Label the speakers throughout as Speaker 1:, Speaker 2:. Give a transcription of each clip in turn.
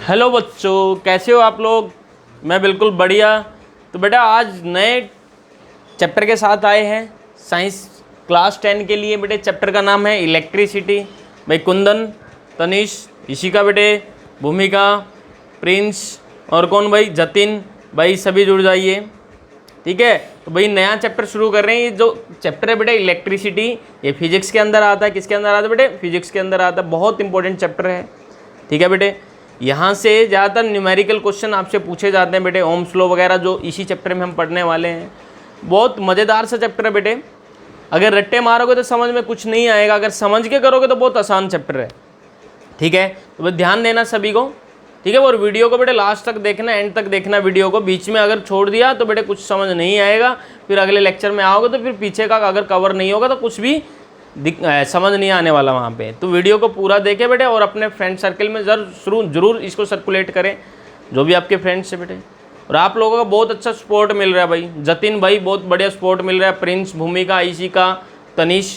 Speaker 1: Hello बच्चों, कैसे हो आप लोग। मैं बिल्कुल बढ़िया। तो बेटा आज नए चैप्टर के साथ आए हैं साइंस क्लास 10 के लिए। बेटे चैप्टर का नाम है इलेक्ट्रिसिटी। भाई कुंदन, तनिष, ईशिका, बेटे भूमिका, प्रिंस और कौन भाई जतिन, भाई सभी जुड़ जाइए। ठीक है, तो भाई नया चैप्टर शुरू कर रहे हैं। ये जो चैप्टर है बेटे इलेक्ट्रिसिटी, ये फिजिक्स के अंदर आता है। किसके अंदर आता है बेटे? फिजिक्स के अंदर आता है। बहुत इंपॉर्टेंट चैप्टर है। ठीक है बेटे, यहाँ से ज़्यादातर न्यूमेरिकल क्वेश्चन आपसे पूछे जाते हैं बेटे, ओम्स लॉ वगैरह जो इसी चैप्टर में हम पढ़ने वाले हैं। बहुत मज़ेदार सा चैप्टर है बेटे। अगर रट्टे मारोगे तो समझ में कुछ नहीं आएगा, अगर समझ के करोगे तो बहुत आसान चैप्टर है। ठीक है, तो बस ध्यान देना सभी को। ठीक है, और वीडियो को बेटे लास्ट तक देखना, एंड तक देखना वीडियो को। बीच में अगर छोड़ दिया तो बेटे कुछ समझ नहीं आएगा, फिर अगले लेक्चर में आओगे तो फिर पीछे का अगर कवर नहीं होगा तो कुछ भी समझ नहीं आने वाला वहाँ पे। तो वीडियो को पूरा देखें बेटे और अपने फ्रेंड सर्कल में जरूर इसको सर्कुलेट करें, जो भी आपके फ्रेंड्स हैं बेटे। और आप लोगों का बहुत अच्छा सपोर्ट मिल रहा है भाई। जतिन भाई बहुत बढ़िया सपोर्ट मिल रहा है, प्रिंस, भूमिका, ईशिका, तनिष,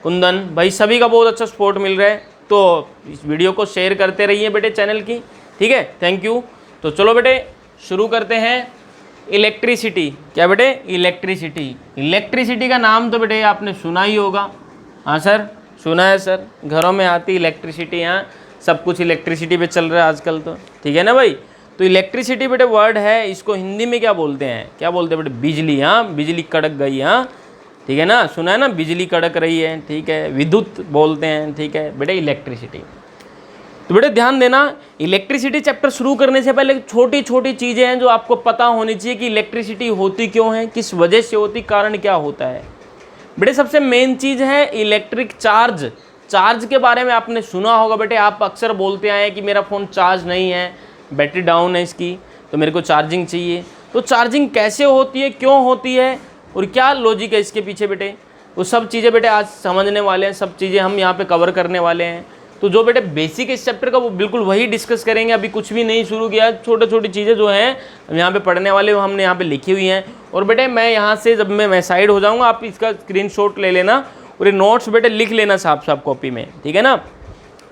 Speaker 1: कुंदन भाई सभी का बहुत अच्छा सपोर्ट मिल रहा है। तो इस वीडियो को शेयर करते रहिए बेटे चैनल की। ठीक है, थैंक यू। तो चलो बेटे शुरू करते हैं। इलेक्ट्रिसिटी क्या बेटे? इलेक्ट्रिसिटी। इलेक्ट्रिसिटी का नाम तो बेटे आपने सुना ही होगा। हाँ सर, सुना है सर, घरों में आती इलेक्ट्रिसिटी। यहाँ सब कुछ इलेक्ट्रिसिटी पे चल रहा है आजकल तो। ठीक है ना भाई। तो इलेक्ट्रिसिटी बेटे वर्ड है, इसको हिंदी में क्या बोलते हैं? क्या बोलते हैं बेटे? बिजली। हाँ, बिजली कड़क गई। हाँ ठीक है ना, सुना है ना, बिजली कड़क रही है। ठीक है, विद्युत बोलते हैं। ठीक है बेटे, इलेक्ट्रिसिटी। तो बेटे ध्यान देना, इलेक्ट्रिसिटी चैप्टर शुरू करने से पहले छोटी छोटी चीज़ें हैं जो आपको पता होनी चाहिए कि इलेक्ट्रिसिटी होती क्यों है, किस वजह से होती, कारण क्या होता है। बेटे सबसे मेन चीज़ है इलेक्ट्रिक चार्ज। चार्ज के बारे में आपने सुना होगा बेटे, आप अक्सर बोलते आए हैं कि मेरा फ़ोन चार्ज नहीं है, बैटरी डाउन है इसकी, तो मेरे को चार्जिंग चाहिए। तो चार्जिंग कैसे होती है, क्यों होती है और क्या लॉजिक है इसके पीछे बेटे, वो सब चीज़ें बेटे आज समझने वाले हैं। सब चीज़ें हम यहाँ पे कवर करने वाले हैं। तो जो बेटे बेसिक इस चैप्टर का वो बिल्कुल वही डिस्कस करेंगे। अभी कुछ भी नहीं शुरू किया, छोटे छोटी चीज़ें जो हैं हम यहाँ पे पढ़ने वाले, वो हमने यहाँ पे लिखी हुई हैं। और बेटे मैं यहाँ से जब मैं साइड हो जाऊँगा, आप इसका स्क्रीनशॉट ले लेना और ये नोट्स बेटे लिख लेना साफ साफ कॉपी में। ठीक है ना,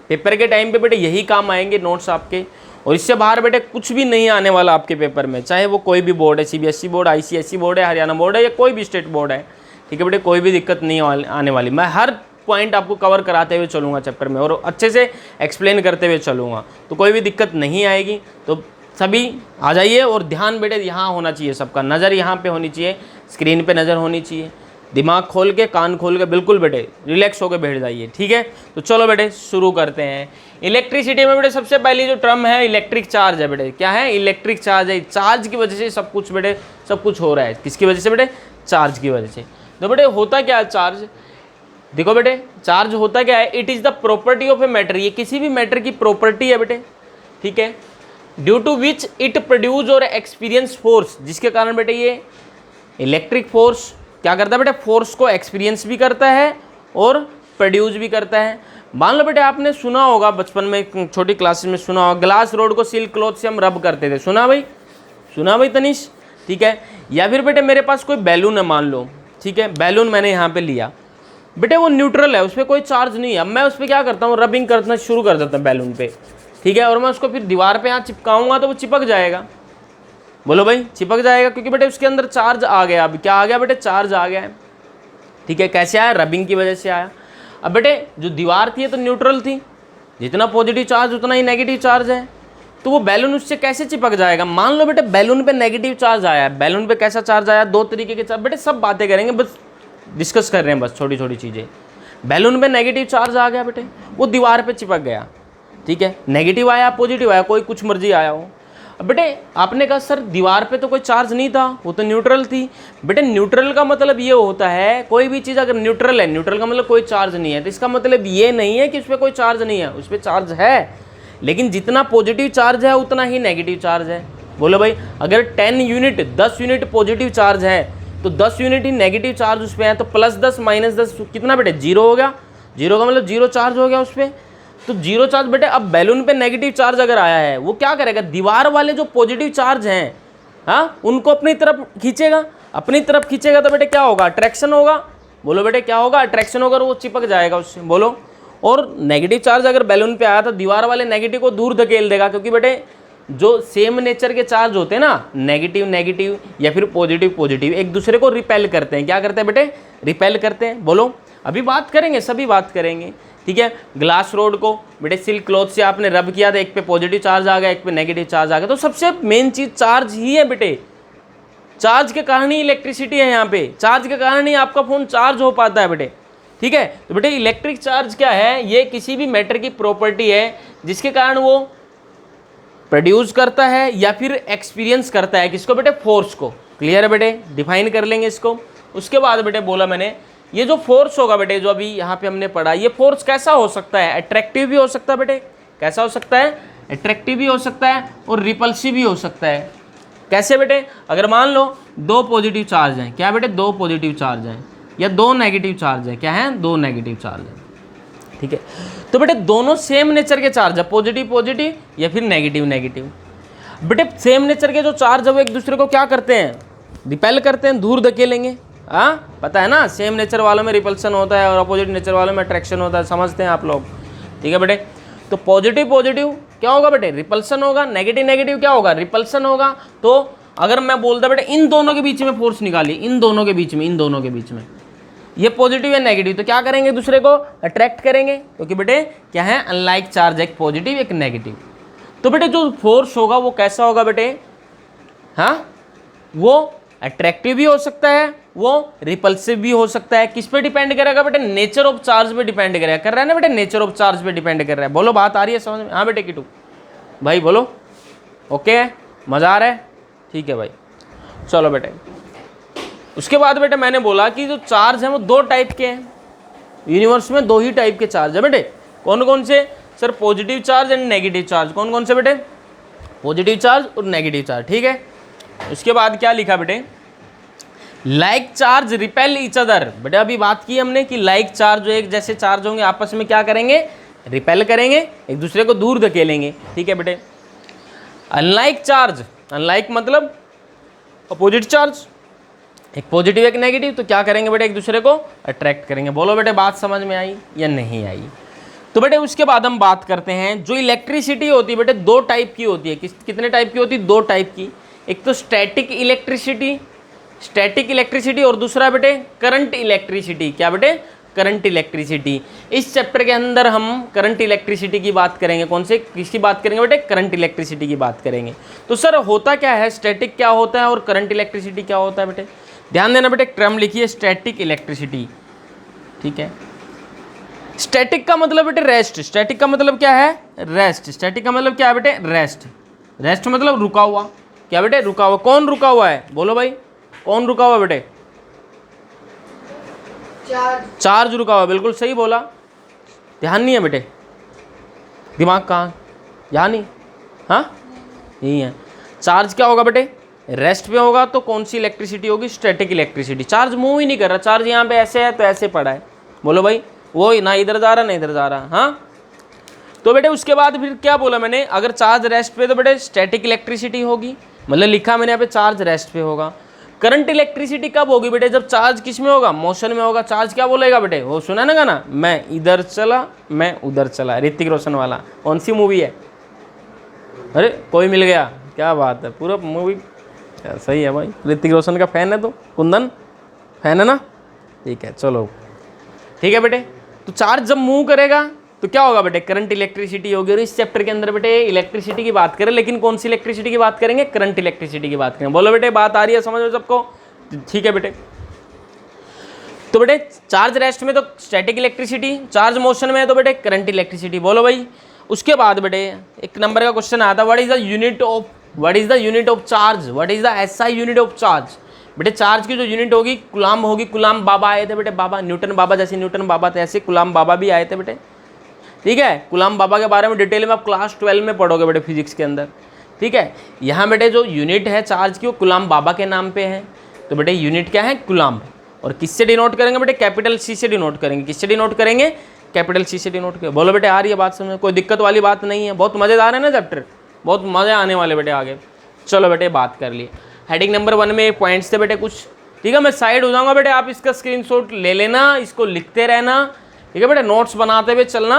Speaker 1: पेपर के टाइम पे बेटे यही काम आएंगे नोट्स आपके। और इससे बाहर बेटे कुछ भी नहीं आने वाला आपके पेपर में, चाहे वो कोई भी बोर्ड है, CBSE बोर्ड, ICSE बोर्ड है, हरियाणा बोर्ड है या कोई भी स्टेट बोर्ड है। ठीक है बेटे, कोई भी दिक्कत नहीं आने वाली। मैं हर पॉइंट आपको कवर कराते हुए चलूँगा चैप्टर में और अच्छे से एक्सप्लेन करते हुए चलूँगा, तो कोई भी दिक्कत नहीं आएगी। तो सभी आ जाइए और ध्यान बेटे यहाँ होना चाहिए, सबका नज़र यहाँ पे होनी चाहिए, स्क्रीन पे नज़र होनी चाहिए। दिमाग खोल के, कान खोल के बिल्कुल बेटे रिलैक्स होकर बैठ जाइए। ठीक है, तो चलो बेटे शुरू करते हैं। इलेक्ट्रिसिटी में बेटे सबसे पहली जो टर्म है इलेक्ट्रिक चार्ज है बेटे। क्या है? इलेक्ट्रिक चार्ज है। चार्ज की वजह से सब कुछ बेटे, सब कुछ हो रहा है। किसकी वजह से बेटे? चार्ज की वजह से। तो बेटे होता क्या है चार्ज? देखो बेटे चार्ज होता क्या है, it is the property of a matter. ये किसी भी मैटर की प्रॉपर्टी है बेटे। ठीक है, due to which it produce और एक्सपीरियंस फोर्स, जिसके कारण बेटे ये इलेक्ट्रिक फोर्स क्या करता है बेटे? फोर्स को एक्सपीरियंस भी करता है और प्रोड्यूस भी करता है। मान लो बेटे आपने सुना होगा बचपन में, छोटी क्लासेस में सुना होगा, ग्लास रोड को सिल्क क्लॉथ से हम रब करते थे। सुना भाई? सुना भाई तनिष? ठीक है, या फिर बेटे मेरे पास कोई बैलून है मान लो। ठीक है, बैलून मैंने यहाँ पे लिया बेटे, वो न्यूट्रल है, उस पर कोई चार्ज नहीं है। अब मैं उस पर क्या करता हूँ, रबिंग करना शुरू कर देता हूँ बैलून पे। ठीक है, और मैं उसको फिर दीवार पे यहाँ चिपकाऊंगा तो वो चिपक जाएगा। बोलो भाई, चिपक जाएगा, क्योंकि बेटे उसके अंदर चार्ज आ गया। अब क्या आ गया बेटे? चार्ज आ गया है। ठीक है, कैसे आया? रबिंग की वजह से आया। अब बेटे जो दीवार थी ये तो न्यूट्रल थी, जितना पॉजिटिव चार्ज उतना ही नेगेटिव चार्ज है, तो वो बैलून उससे कैसे चिपक जाएगा? मान लो बेटे बैलून पे नेगेटिव चार्ज आया है। बैलून पे कैसा चार्ज आया? दो तरीके के चार्ज। बेटे सब बातें करेंगे, बस डिस्कस कर रहे हैं, बस छोटी छोटी चीज़ें। बैलून पे नेगेटिव चार्ज आ गया बेटे, वो दीवार पे चिपक गया। ठीक है, नेगेटिव आया, पॉजिटिव आया, कोई कुछ मर्जी आया हो। अब बेटे आपने कहा सर दीवार पे तो कोई चार्ज नहीं था, वो तो न्यूट्रल थी। बेटे न्यूट्रल का मतलब ये होता है, कोई भी चीज़ अगर न्यूट्रल है, न्यूट्रल का मतलब कोई चार्ज नहीं है, तो इसका मतलब ये नहीं है कि उस पर कोई चार्ज नहीं है। उस पर चार्ज है, लेकिन जितना पॉजिटिव चार्ज है उतना ही नेगेटिव चार्ज है। बोलो भाई, अगर 10 यूनिट पॉजिटिव चार्ज है तो 10 यूनिट ही नेगेटिव चार्ज उस पर है, तो +10 -10 कितना बेटे? 0 हो गया। 0 का मतलब 0 चार्ज हो गया उस पर। तो 0 चार्ज बेटे, अब बैलून पे नेगेटिव चार्ज अगर आया है, वो क्या करेगा? दीवार वाले जो पॉजिटिव चार्ज हैं, हाँ, उनको अपनी तरफ खींचेगा। अपनी तरफ खींचेगा तो बेटे क्या होगा? अट्रैक्शन होगा। बोलो बेटे क्या होगा? अट्रैक्शन होगा और वो चिपक जाएगा उससे। बोलो, और नेगेटिव चार्ज अगर बैलून पे आया तो दीवार वाले नेगेटिव को दूर धकेल देगा, क्योंकि बेटे जो सेम नेचर के चार्ज होते हैं ना, नेगेटिव नेगेटिव या फिर पॉजिटिव पॉजिटिव, एक दूसरे को रिपेल करते हैं। क्या करते हैं बेटे? रिपेल करते हैं। बोलो, अभी बात करेंगे, सभी बात करेंगे, ठीक है। ग्लास रोड को बेटे सिल्क क्लॉथ से आपने रब किया था, एक पे पॉजिटिव चार्ज आ गया, एक पे नेगेटिव चार्ज आ गया। तो सबसे मेन चीज चार्ज ही है बेटे, चार्ज के कारण ही इलेक्ट्रिसिटी है यहाँ पे, चार्ज के कारण ही आपका फोन चार्ज हो पाता है बेटे, ठीक है। तो बेटे इलेक्ट्रिक चार्ज क्या है? ये किसी भी मैटर की प्रॉपर्टी है जिसके कारण वो प्रोड्यूस करता है या फिर एक्सपीरियंस करता है किसको बेटे? फोर्स को। क्लियर है बेटे? डिफाइन कर लेंगे इसको। उसके बाद बेटे बोला मैंने, ये जो फोर्स होगा बेटे, जो अभी यहाँ पे हमने पढ़ा, ये फोर्स कैसा हो सकता है? अट्रैक्टिव भी हो सकता है बेटे। कैसा हो सकता है? अट्रैक्टिव भी हो सकता है और रिपल्सिव भी हो सकता है। कैसे बेटे? अगर मान लो दो पॉजिटिव चार्ज हैं, क्या बेटे? दो पॉजिटिव चार्ज हैं या दो नेगेटिव चार्ज है, क्या है? दो नेगेटिव चार्ज है, ठीक है। तो बेटे दोनों सेम नेचर के चार्ज है, पॉजिटिव पॉजिटिव या फिर नेगेटिव नेगेटिव। बेटे सेम नेचर के जो चार्ज है वो एक दूसरे को क्या करते हैं? रिपेल करते हैं, दूर धकेलेंगे। हाँ, पता है ना, सेम नेचर वालों में रिपल्सन होता है और अपोजिट नेचर वालों में अट्रैक्शन होता है, समझते हैं आप लोग, ठीक है बेटे। तो पॉजिटिव पॉजिटिव क्या होगा बेटे? रिपल्सन होगा। नेगेटिव नेगेटिव क्या होगा? रिपल्सन होगा। तो अगर मैं बोलता बेटे इन दोनों के बीच में फोर्स निकालिए, इन दोनों के बीच में, इन दोनों के बीच में, ये पॉजिटिव है नेगेटिव, तो क्या करेंगे? दूसरे को अट्रैक्ट करेंगे, क्योंकि बेटे क्या है? अनलाइक चार्ज, एक पॉजिटिव एक नेगेटिव। तो बेटे जो फोर्स होगा वो कैसा होगा बेटे? हाँ, वो अट्रैक्टिव भी हो सकता है, वो रिपल्सिव भी हो सकता है। किस पे डिपेंड करेगा बेटे? नेचर ऑफ चार्ज पे डिपेंड करेगा। कर रहा है ना बेटे? नेचर ऑफ चार्ज पे डिपेंड कर रहा है। बोलो, बात आ रही है समझ में? हाँ बेटे किटू भाई बोलो, ओके है, मजा आ रहा है, ठीक है भाई। चलो बेटे, उसके बाद बेटे मैंने बोला कि जो चार्ज है वो दो टाइप के हैं। यूनिवर्स में दो ही टाइप के चार्ज है बेटे। कौन कौन से? Sir positive charge and negative charge. कौन कौन से बेटे? पॉजिटिव चार्ज और नेगेटिव चार्ज, ठीक है। उसके बाद क्या लिखा बेटे? Like charge repel each other. बेटे अभी बात की हमने कि लाइक चार्ज जो एक जैसे चार्ज होंगे आपस में क्या करेंगे? रिपेल करेंगे, एक दूसरे को दूर धकेलेंगे, ठीक है बेटे। अनलाइक चार्ज, अनलाइक मतलब अपोजिट चार्ज, एक पॉजिटिव एक नेगेटिव, तो क्या करेंगे बेटे? एक दूसरे को अट्रैक्ट करेंगे। बोलो बेटे, बात समझ में आई या नहीं आई? तो बेटे उसके बाद हम बात करते हैं, जो इलेक्ट्रिसिटी होती है बेटे दो टाइप की होती है। कितने टाइप की होती है? दो टाइप की। एक तो स्टैटिक इलेक्ट्रिसिटी, स्टैटिक इलेक्ट्रिसिटी, और दूसरा बेटे करंट इलेक्ट्रिसिटी। क्या बेटे? Current electricity. इस चैप्टर के अंदर हम करंट इलेक्ट्रिसिटी की बात करेंगे। कौन से? किसकी बात करेंगे बेटे? करंट इलेक्ट्रिसिटी की बात करेंगे। तो सर होता क्या है? स्टैटिक क्या होता है और करंट इलेक्ट्रिसिटी क्या होता है बेटे? ध्यान देना बेटे, टर्म लिखिए स्टैटिक इलेक्ट्रिसिटी, ठीक है। स्टैटिक का मतलब बेटे रेस्ट। स्टैटिक का मतलब क्या है? रेस्ट। स्टैटिक का मतलब क्या है बेटे? रेस्ट। रेस्ट मतलब रुका हुआ। क्या बेटे? रुका हुआ। कौन रुका हुआ है? बोलो भाई, कौन रुका हुआ बेटे? चार्ज रुका हुआ। बिल्कुल सही बोला। ध्यान नहीं है बेटे? दिमाग कहाँ? यहाँ नहीं? हाँ, यही है। चार्ज क्या होगा बेटे? रेस्ट पे होगा। तो कौन सी इलेक्ट्रिसिटी होगी? Static electricity. चार्ज मूव ही नहीं कर रहा, चार्ज यहाँ पे ऐसे है तो ऐसे पड़ा है। बोलो भाई, वो ना इधर जा रहा ना इधर जा रहा। हाँ, तो बेटे उसके बाद फिर क्या बोला मैंने? अगर चार्ज रेस्ट पे तो बेटे स्टैटिक इलेक्ट्रिसिटी होगी, मतलब लिखा मैंने यहाँ पे चार्ज रेस्ट पे होगा। करंट इलेक्ट्रिसिटी कब होगी बेटे? जब चार्ज किस में होगा? मोशन में होगा। चार्ज क्या बोलेगा बेटे? वो सुना ना गाना, मैं इधर चला मैं उधर चला, ऋतिक रोशन वाला। कौन सी मूवी है? अरे कोई मिल गया, क्या बात है, पूरा मूवी सही है भाई। ऋतिक रोशन का फैन है तो? कुंदन फैन है ना? ठीक है, चलो ठीक है बेटे। तो चार्ज जब मूव करेगा तो क्या होगा बेटे? करंट इलेक्ट्रिसिटी होगी। और इस चैप्टर के अंदर बेटे इलेक्ट्रिसिटी की बात करें, लेकिन कौन सी इलेक्ट्रिसिटी की बात करेंगे? करंट इलेक्ट्रिसिटी की बात करेंगे। बोलो बेटे, बात आ रही है समझ में सबको? ठीक है बेटे। तो बेटे चार्ज रेस्ट में तो स्टैटिक इलेक्ट्रिसिटी, चार्ज मोशन में है तो बेटे करंट इलेक्ट्रिसिटी। बोलो भाई। उसके बाद बेटे एक नंबर का क्वेश्चन आता है, what is the unit of charge? What is the SI unit of charge? बेटे चार्ज की जो यूनिट होगी कुलाम होगी। कुलाम बाबा आए थे बेटे, बाबा न्यूटन बाबा, जैसे न्यूटन बाबा थे ऐसे कुलाम बाबा भी आए थे बेटे, ठीक है। कुलाम बाबा के बारे में डिटेल में आप क्लास 12 में पढ़ोगे बेटे फिजिक्स के अंदर, ठीक है। यहाँ बेटे जो यूनिट है चार्ज की वो कुलाम बाबा के नाम पे है। तो बेटे यूनिट क्या है? कुलाम। और किससे डिनोट करेंगे बेटे? कैपिटल सी से डिनोट करेंगे। किससे डिनोट करेंगे? कैपिटल सी से डिनोट करेंगे। बोलो बेटे, आ रही है बात समझ में? कोई दिक्कत वाली बात नहीं है? बहुत मज़ेदार है ना चैप्टर, बहुत मज़े आने वाले बेटे आगे। चलो बेटे बात कर लिए। हेडिंग नंबर 1 में पॉइंट्स थे बेटे कुछ, ठीक है। मैं साइड हो जाऊँगा बेटे, आप इसका स्क्रीनशॉट ले लेना, इसको लिखते रहना, ठीक है बेटे, नोट्स बनाते हुए चलना,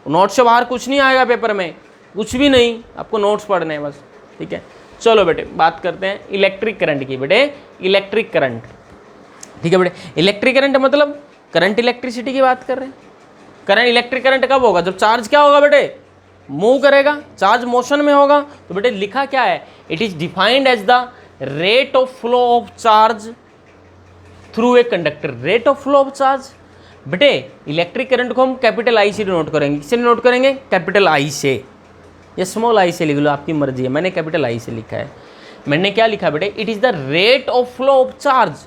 Speaker 1: नोट्स से बाहर कुछ नहीं आएगा पेपर में, कुछ भी नहीं, आपको नोट्स पढ़ने हैं बस। ठीक है, चलो बेटे बात करते हैं इलेक्ट्रिक करंट की। बेटे इलेक्ट्रिक करंट, ठीक है बेटे, इलेक्ट्रिक करंट मतलब करंट इलेक्ट्रिसिटी की बात कर रहे हैं। करंट इलेक्ट्रिक करंट कब होगा? जब चार्ज क्या होगा बेटे? मूव करेगा, चार्ज मोशन में होगा। तो बेटे लिखा क्या है? It is defined as the rate of flow of charge through a conductor. Rate of flow of charge बेटे, इलेक्ट्रिक करंट को हम कैपिटल आई से डिनोट करेंगे। किससे डिनोट करेंगे? कैपिटल आई से, या स्मॉल आई से लिख लो, आपकी मर्जी है। मैंने कैपिटल आई से लिखा है। मैंने क्या लिखा बेटे? It is the rate of flow of charge.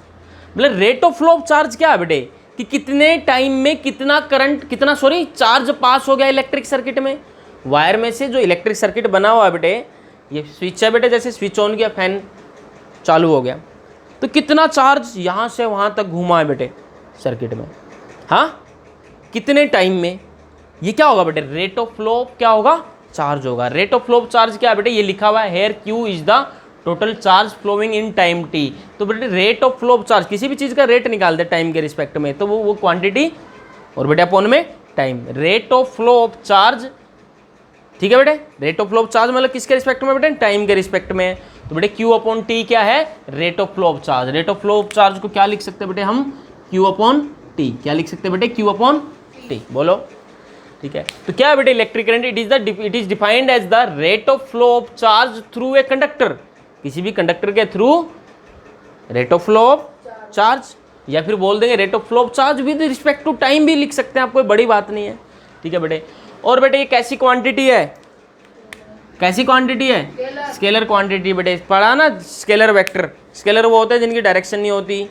Speaker 1: मतलब rate of flow of charge क्या है बेटे? कि कितने टाइम में कितना करंट, कितना सॉरी चार्ज पास हो गया इलेक्ट्रिक सर्किट में। वायर में से जो इलेक्ट्रिक सर्किट बना हुआ है बेटे, ये स्विच है बेटे, जैसे स्विच ऑन किया फैन चालू हो गया, तो कितना चार्ज यहाँ से वहाँ तक घूमा है बेटे सर्किट में, हाँ कितने टाइम में, ये क्या होगा बेटे? रेट ऑफ फ्लो क्या होगा? चार्ज होगा। Rate of flow of charge क्या है बेटे? ये लिखा हुआ है here Q is the total charge flowing in time T. तो बेटे rate of flow of charge, किसी भी चीज़ का रेट निकाल दे टाइम के रिस्पेक्ट में, तो वो क्वांटिटी और बेटे अपॉन में time. Rate of flow of charge, ठीक है बेटे, rate of flow of charge मतलब किसके रिस्पेक्ट में बेटे? टाइम के रिस्पेक्ट में। तो बेटे क्यू अपॉन टी क्या है? Rate of flow of charge. Rate of flow of charge को क्या लिख सकते हैं बेटे हम? Q upon T. क्या लिख सकते हैं बेटे? Q upon T. बोलो, ठीक है। तो क्या है बेटे electric current? It is defined as the rate of flow of charge through a conductor. किसी भी कंडक्टर के through rate of flow of charge, या फिर बोल देंगे rate of flow of charge with respect to time भी लिख सकते हैं आप, कोई बड़ी बात नहीं है। ठीक है बेटे, और बेटे ये कैसी क्वांटिटी है? कैसी क्वांटिटी है? स्केलर क्वांटिटी बेटे, पढ़ा ना स्केलर वेक्टर। स्केलर वो होते हैं जिनकी डायरेक्शन नहीं होती,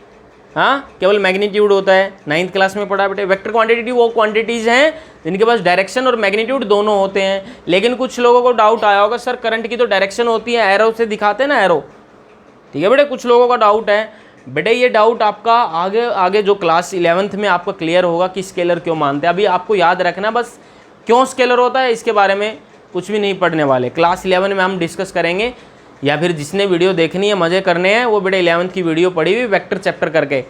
Speaker 1: हाँ केवल मैग्नीट्यूड होता है। 9th क्लास में पढ़ा बेटे। वेक्टर क्वांटिटी वो क्वांटिटीज़ हैं जिनके पास डायरेक्शन और मैग्नीट्यूड दोनों होते हैं। लेकिन कुछ लोगों को डाउट आया होगा, सर करंट की तो डायरेक्शन होती है, एरो से दिखाते हैं ना, एरो। ठीक है बेटे, कुछ लोगों का डाउट है बेटे। ये डाउट आपका आगे आगे जो क्लास 11th में आपका क्लियर होगा कि स्केलर क्यों मानते हैं। अभी आपको याद रखना बस क्यों स्केलर होता है, इसके बारे में कुछ भी नहीं पढ़ने वाले। क्लास 11 में हम डिस्कस करेंगे, या फिर जिसने वीडियो देखनी है, मज़े करने हैं, वो बेटे 11th की वीडियो पढ़ी हुई वेक्टर चैप्टर करके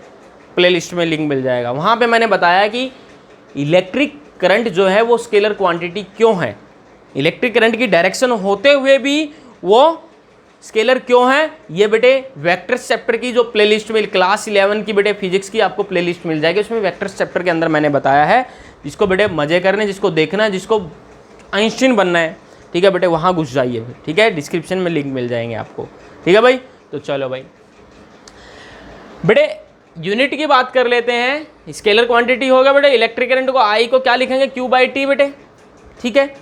Speaker 1: प्लेलिस्ट में लिंक मिल जाएगा। वहाँ पे मैंने बताया कि इलेक्ट्रिक करंट जो है वो स्केलर क्वांटिटी क्यों है, इलेक्ट्रिक करंट की डायरेक्शन होते हुए भी वो स्केलर क्यों है। ये बेटे वेक्टर्स चैप्टर की जो प्लेलिस्ट में क्लास 11 की बेटे फिजिक्स की आपको प्लेलिस्ट मिल जाएगी, उसमें वेक्टर्स चैप्टर के अंदर मैंने बताया है। जिसको बेटे मज़े करने, जिसको देखना है, जिसको आइंस्टीन बनना है, ठीक है बेटे, वहाँ घुस जाइए। ठीक है, डिस्क्रिप्शन में लिंक मिल जाएंगे आपको। ठीक है भाई, तो चलो भाई बेटे यूनिट की बात कर लेते हैं। स्केलर क्वांटिटी होगा बेटे, इलेक्ट्रिक करंट को आई को क्या लिखेंगे? क्यू बाई टी बेटे। ठीक है,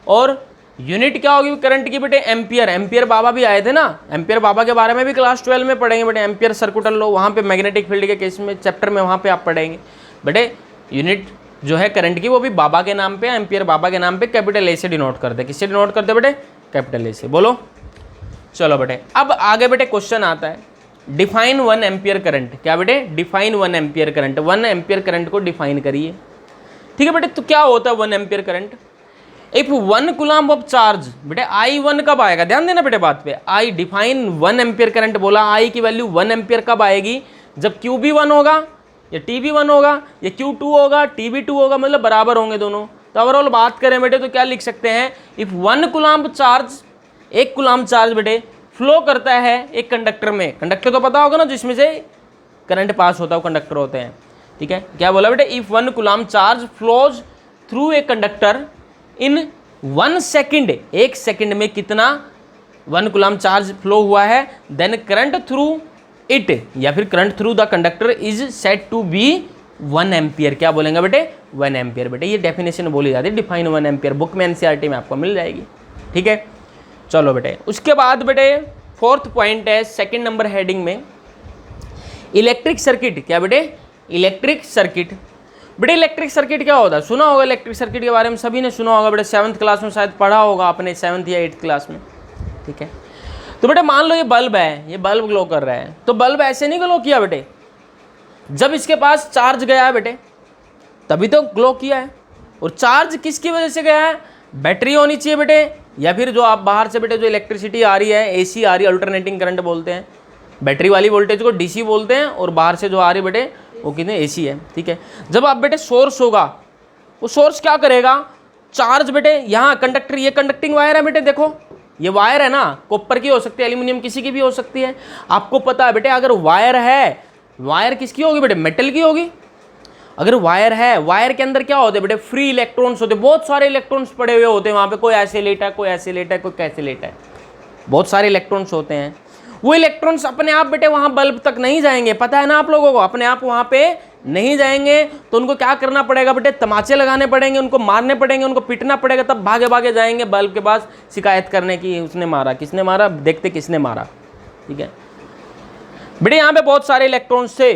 Speaker 1: और यूनिट क्या होगी करंट की बेटे? एम्पियर। एम्पियर बाबा भी आए थे ना, एम्पियर बाबा के बारे में भी क्लास 12 में पढ़ेंगे बेटे। एम्पियर सर्कुटल लो, वहाँ पे मैग्नेटिक फील्ड के केस में चैप्टर में वहाँ पे आप पढ़ेंगे बेटे। यूनिट जो है करंट की वो भी बाबा के नाम पे, एम्पियर बाबा के नाम पे कैपिटल ए से डिनोट करते। किससे डिनोट करते बेटे? कैपिटल ए से। बोलो, चलो बेटे अब आगे बेटे क्वेश्चन आता है, डिफाइन 1 एम्पियर करंट। क्या बेटे? Define 1 ampere current. 1 ampere current को डिफाइन करिए। ठीक है बेटे, तो क्या होता है 1 ampere current? If 1 coulomb of charge, बेटे I1 कब आएगा? ध्यान देना बेटे बात पे। आई डिफाइन 1 एम्पियर करंट बोला, आई की वैल्यू 1 एम्पियर कब आएगी? जब Q भी 1 होगा, या T भी 1 होगा, या Q2 होगा, T भी 2 होगा, मतलब बराबर होंगे दोनों। तो ओवरऑल बात करें बेटे तो क्या लिख सकते हैं? If 1 coulomb charge, 1 coulomb charge बेटे फ्लो करता है एक कंडक्टर में। कंडक्टर तो पता होगा ना, जिसमें से करंट पास होता है, वो कंडक्टर होते हैं। ठीक है, क्या बोला बेटे? If 1 coulomb charge flows through a conductor in 1 second, 1 second में कितना 1 कूलम्ब चार्ज फ्लो हुआ है, देन करंट थ्रू इट, या फिर current through the conductor is set to be 1 ampere. क्या बोलेंगे बेटे? 1 एम्पियर बेटे। ये डेफिनेशन बोली जाती है, डिफाइन 1 एम्पियर, बुक में एनसीईआरटी में आपको मिल जाएगी। ठीक है, चलो बेटे उसके बाद बेटे 4th पॉइंट है 2nd नंबर हेडिंग में, इलेक्ट्रिक सर्किट। क्या बेटे? Electric circuit. बेटे इलेक्ट्रिक सर्किट क्या होता है? सुना होगा इलेक्ट्रिक सर्किट के बारे में, सभी ने सुना होगा बेटे। 7th क्लास में शायद पढ़ा होगा आपने, 7th या 8th क्लास में। ठीक है, तो बेटे मान लो ये बल्ब है, ये बल्ब ग्लो कर रहा है, तो बल्ब ऐसे नहीं ग्लो किया बेटे, जब इसके पास चार्ज गया है बेटे तभी तो ग्लो किया है। और चार्ज किसकी वजह से गया है? बैटरी होनी चाहिए बेटे, या फिर जो आप बाहर से बेटे जो इलेक्ट्रिसिटी आ रही है, AC आ रही है, अल्टरनेटिंग करंट बोलते हैं। बैटरी वाली वोल्टेज को DC बोलते हैं, और बाहर से जो आ रही बेटे वो कितने एसी है, ठीक है। जब आप बेटे सोर्स होगा, वो सोर्स क्या करेगा, चार्ज बेटे यहाँ कंडक्टर, ये कंडक्टिंग वायर है बेटे, देखो ये वायर है ना, कॉपर की हो सकती है, एल्यूमिनियम किसी की भी हो सकती है। आपको पता है बेटे अगर वायर है, वायर किसकी होगी बेटे, मेटल की होगी। अगर वायर है, वायर के अंदर क्या होते हैं बेटे, फ्री इलेक्ट्रॉन्स होते हैं, बहुत सारे इलेक्ट्रॉन्स पड़े हुए होते हैं वहाँ पे, कोई ऐसे लेटा है, कोई ऐसे लेटा है, कोई कैसे लेटा है, बहुत सारे इलेक्ट्रॉन्स होते हैं। वो इलेक्ट्रॉन्स अपने आप बेटे वहाँ बल्ब तक नहीं जाएंगे, पता है ना आप लोगों को, अपने आप वहाँ पे नहीं जाएंगे। तो उनको क्या करना पड़ेगा बेटे, तमाचे लगाने पड़ेंगे, उनको मारने पड़ेंगे, उनको पीटना पड़ेगा, तब भागे भागे जाएंगे बल्ब के पास शिकायत करने की, उसने मारा, किसने मारा, देखते किसने मारा, ठीक है बेटे। यहाँ पे बहुत सारे इलेक्ट्रॉन्स थे,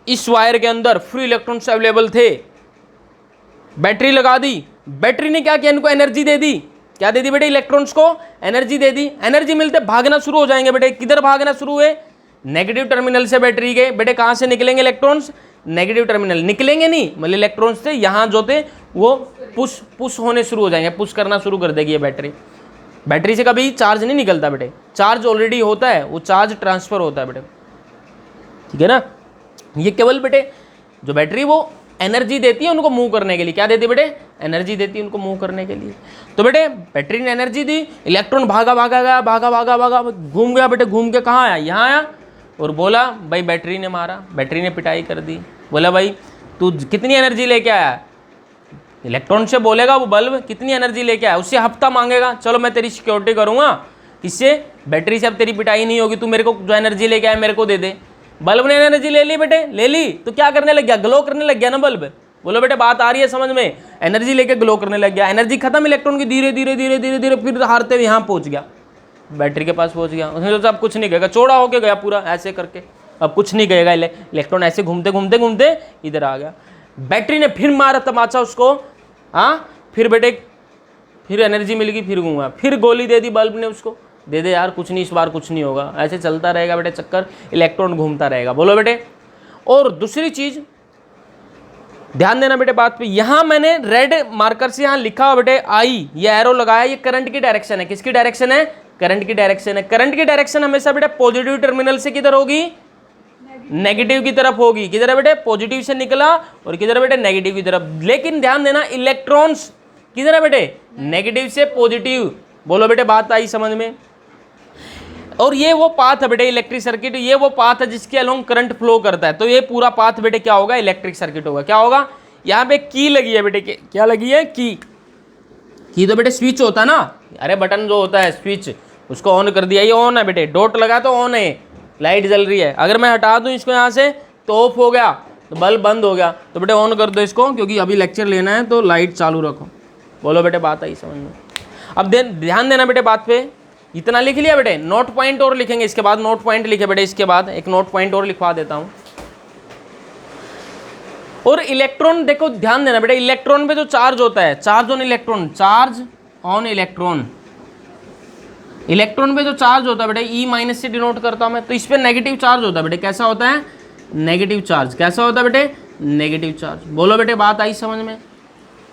Speaker 1: इस वायर के अंदर फ्री इलेक्ट्रॉन्स अवेलेबल थे। बैटरी लगा दी, बैटरी ने क्या किया, इनको एनर्जी दे दी। क्या दे दी बेटे, इलेक्ट्रॉन्स को एनर्जी दे दी। एनर्जी मिलते भागना शुरू हो जाएंगे बेटे, किधर भागना शुरू हुए, नेगेटिव टर्मिनल से बैटरी के। बेटे कहाँ से निकलेंगे इलेक्ट्रॉन्स, नेगेटिव टर्मिनल, निकलेंगे नहीं मतलब इलेक्ट्रॉन्स थे यहाँ जो थे वो पुश होने शुरू हो जाएंगे, पुश करना शुरू कर देगी ये बैटरी। बैटरी से कभी चार्ज नहीं निकलता बेटे, चार्ज ऑलरेडी होता है, वो चार्ज ट्रांसफर होता है बेटे, ठीक है ना। ये केवल बेटे जो बैटरी वो एनर्जी देती है उनको मूव करने के लिए, क्या देती है बेटे, एनर्जी देती है उनको मूव करने के लिए। तो बेटे बैटरी ने एनर्जी दी, इलेक्ट्रॉन भागा भागा गया, भागा भागा भागा घूम गया बेटे, घूम के कहाँ आया, यहाँ आया और बोला भाई बैटरी ने मारा, बैटरी ने पिटाई कर दी। बोला भाई तू कितनी एनर्जी लेके आया, इलेक्ट्रॉन से बोलेगा वो बल्ब कितनी एनर्जी लेके आया, उससे हफ्ता मांगेगा, चलो मैं तेरी सिक्योरिटी करूँगा, इससे बैटरी से अब तेरी पिटाई नहीं होगी, तू मेरे को जो एनर्जी लेके आया मेरे को दे दे। बल्ब ने एनर्जी ले ली बेटे, ले ली तो क्या करने लग गया, ग्लो करने लग गया ना बल्ब। बोलो बेटे बात आ रही है समझ में, एनर्जी लेके ग्लो करने लग गया, एनर्जी खत्म इलेक्ट्रॉन की, धीरे धीरे धीरे धीरे धीरे फिर हारते हुए यहाँ पहुँच गया, बैटरी के पास पहुँच गया। उसने सोचा अब कुछ नहीं कहेगा, चौड़ा होके गया पूरा ऐसे करके, अब कुछ नहीं कहेगा, इलेक्ट्रॉन ऐसे घूमते घूमते घूमते इधर आ गया। बैटरी ने फिर मारा तमाचा उसको, हाँ फिर बेटे फिर एनर्जी मिल गई, फिर घूमा, फिर गोली दे दी बल्ब ने उसको, दे दे यार कुछ नहीं, इस बार कुछ नहीं होगा, ऐसे चलता रहेगा बेटे चक्कर, इलेक्ट्रॉन घूमता रहेगा। बोलो बेटे। और दूसरी चीज ध्यान देना बेटे बात पे, यहां मैंने रेड मार्कर से यहां लिखा हुआ बेटे आई, ये एरो लगाया, ये करंट की डायरेक्शन है, किसकी डायरेक्शन है, करंट की डायरेक्शन है। करंट की डायरेक्शन हमेशा बेटे पॉजिटिव टर्मिनल से किधर होगी, नेगेटिव की तरफ होगी। किधर है बेटे, पॉजिटिव से निकला और किधर है बेटे, नेगेटिव की तरफ। लेकिन ध्यान देना इलेक्ट्रॉन्स किधर है बेटे, नेगेटिव से पॉजिटिव। बोलो बेटे बात आई समझ में। और ये वो पाथ है बेटे इलेक्ट्रिक सर्किट, ये वो पाथ है जिसके अलोंग करंट फ्लो करता है। तो ये पूरा पाथ बेटे क्या होगा, इलेक्ट्रिक सर्किट होगा। क्या होगा, यहाँ पे की लगी है बेटे, क्या लगी है, की तो बेटे स्विच होता है ना, अरे बटन जो होता है स्विच, उसको ऑन कर दिया, ये ऑन है बेटे, डॉट लगा तो ऑन है, लाइट जल रही है। अगर मैं हटा दूं इसको यहाँ से तो ऑफ हो गया, तो बल्ब बंद हो गया। तो बेटे ऑन कर दो इसको, क्योंकि अभी लेक्चर लेना है तो लाइट चालू रखो। बोलो बेटे बात आई समझ में। अब ध्यान देना बेटे बात पे, इतना लिख लिया बेटे, नोट पॉइंट और लिखेंगे इसके बाद, नोट पॉइंट लिखे बेटे, इसके बाद एक नोट पॉइंट और लिखवा देता हूं। और इलेक्ट्रॉन देखो ध्यान देना बेटे, इलेक्ट्रॉन पे जो चार्ज होता है, charge on electron, charge on electron, electron पे जो चार्ज होता है बेटे ई माइनस से डिनोट करता हूं मैं, तो इस पे नेगेटिव चार्ज होता है बेटे। कैसा होता है, नेगेटिव चार्ज। कैसा होता है बेटे, नेगेटिव चार्ज। बोलो बेटे बात आई समझ में।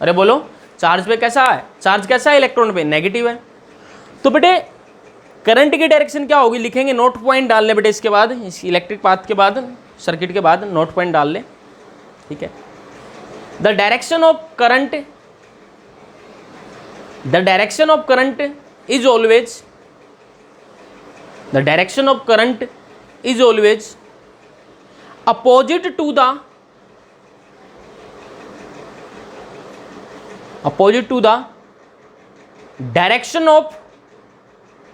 Speaker 1: अरे बोलो चार्ज पे कैसा है, चार्ज कैसा है इलेक्ट्रॉन पे, नेगेटिव है। तो बेटे करंट की डायरेक्शन क्या होगी, लिखेंगे, नोट पॉइंट डाल ले बेटे इसके बाद, इस इलेक्ट्रिक पाथ के बाद, सर्किट के बाद नोट पॉइंट डाल ले, ठीक है। The direction of current, the direction of current is always, the direction of current is always opposite to the, opposite to the direction of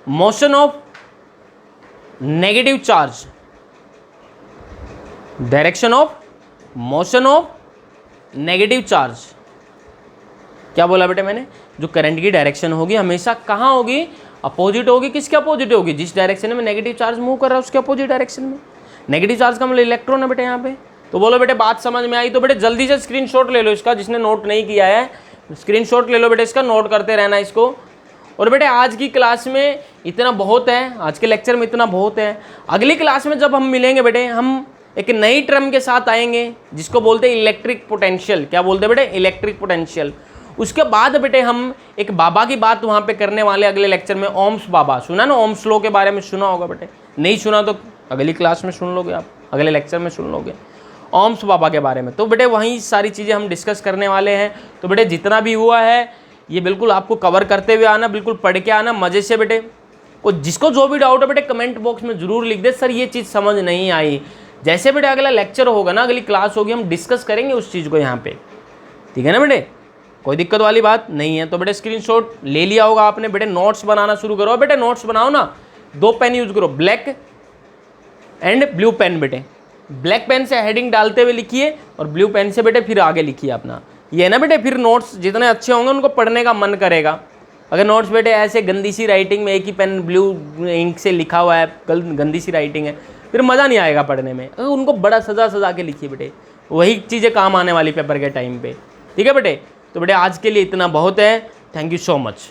Speaker 1: motion of negative charge, direction of motion of negative charge। क्या बोला बेटे मैंने, जो current की direction होगी हमेशा कहाँ होगी, अपोजिट होगी। किसके अपोजिट होगी, जिस डायरेक्शन में नेगेटिव चार्ज मूव कर रहा है उसके अपोजिट डायरेक्शन में। नेगेटिव चार्ज का मतलब इलेक्ट्रॉन है बेटे यहाँ पे। तो बोलो बेटे बात समझ में आई। तो बेटे जल्दी से स्क्रीनशॉट ले लो इसका, जिसने नोट नहीं किया है स्क्रीनशॉट ले लो बेटे इसका, नोट करते रहना इसको। और बेटे आज की क्लास में इतना बहुत है, आज के लेक्चर में इतना बहुत है। अगली क्लास में जब हम मिलेंगे बेटे, हम एक नई टर्म के साथ आएंगे जिसको बोलते हैं इलेक्ट्रिक पोटेंशियल। क्या बोलते हैं बेटे, इलेक्ट्रिक पोटेंशियल। उसके बाद बेटे हम एक बाबा की बात वहाँ पे करने वाले अगले लेक्चर में, ओम्स बाबा। सुना ना, ओम्स लॉ के बारे में सुना होगा बेटे, नहीं सुना तो अगली क्लास में सुन लोगे आप, अगले लेक्चर में सुन लोगे। ओम्स पापा के बारे में। तो बेटे वहीं सारी चीज़ें हम डिस्कस करने वाले हैं। तो बेटे जितना भी हुआ है ये बिल्कुल आपको कवर करते हुए आना, बिल्कुल पढ़ के आना मज़े से बेटे। और जिसको जो भी डाउट है बेटे कमेंट बॉक्स में ज़रूर लिख दे, सर ये चीज़ समझ नहीं आई। जैसे बेटे अगला लेक्चर होगा ना, अगली क्लास होगी, हम डिस्कस करेंगे उस चीज़ को यहाँ पे, ठीक है ना बेटे, कोई दिक्कत वाली बात नहीं है। तो बेटे स्क्रीनशॉट ले लिया होगा आपने। बेटे नोट्स बनाना शुरू करो। बेटे नोट्स बनाओ ना, 2 पेन यूज करो, ब्लैक एंड ब्लू पेन। बेटे ब्लैक पेन से हेडिंग डालते हुए लिखिए और ब्लू पेन से बेटे फिर आगे लिखिए अपना। ये है ना बेटे, फिर नोट्स जितने अच्छे होंगे उनको पढ़ने का मन करेगा। अगर नोट्स बेटे ऐसे गंदी सी राइटिंग में, एक ही पेन ब्लू इंक से लिखा हुआ है, गंदी सी राइटिंग है, फिर मज़ा नहीं आएगा पढ़ने में। अगर उनको बड़ा सजा के लिखिए बेटे, वही चीज़ें काम आने वाली पेपर के टाइम पे, ठीक है बेटे। तो बेटे आज के लिए इतना बहुत है। Thank you so much.